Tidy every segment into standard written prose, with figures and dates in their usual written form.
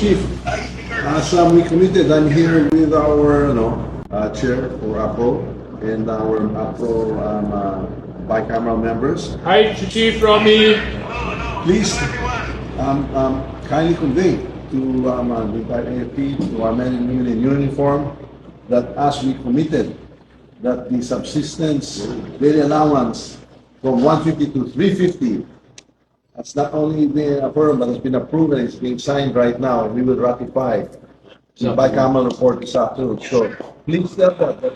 Chief, as we committed, I'm here with our chair for APRO and our APRO bicameral members. Hi, Chief Romy. Please kindly convey to the entire AFP, to our men and women in uniform, that as we committed, that the subsistence daily allowance from 150 to 350 has not only been affirmed but has been approved and is being signed right now. We will ratify the bicameral report this afternoon. So please tell them that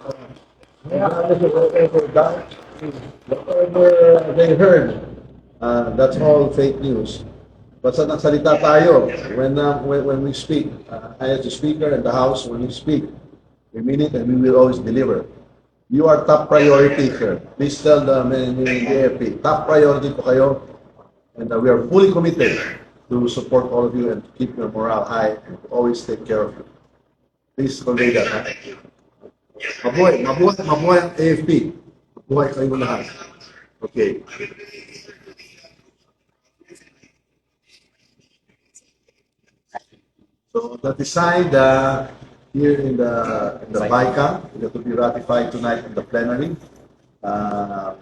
whatever they heard, that's all fake news. Basta nagsalita tayo when we speak. I as the speaker and the House, when we speak, we mean it and we will always deliver. You are top priority here. Please tell them in the AFP, top priority po kayo. And we are fully committed to support all of you and to keep your morale high and to always take care of you. Please convey that. Ha? Mabuhay ang AFP. Mabuhay kayo lahat. Okay. So the design here in the BICA is to be ratified tonight in the plenary.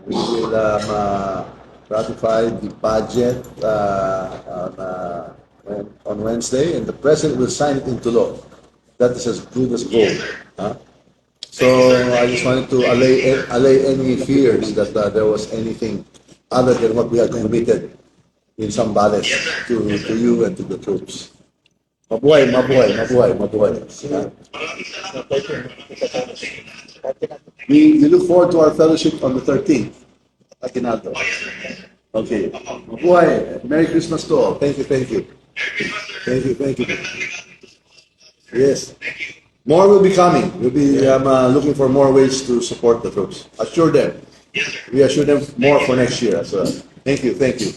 We will ratify the budget on Wednesday, and the President will sign it into law. That is as good as gold. So I just wanted to allay any fears that there was anything other than what we had committed in Zambales to you and to the troops. Mabuhay. We look forward to our fellowship on the 13th. Aguinaldo. Okay. Mabuhay. Merry Christmas to all. Thank you. Yes. More will be coming. We'll be looking for more ways to support the troops. Assure them. We assure them more for next year as well. Thank you. Thank you.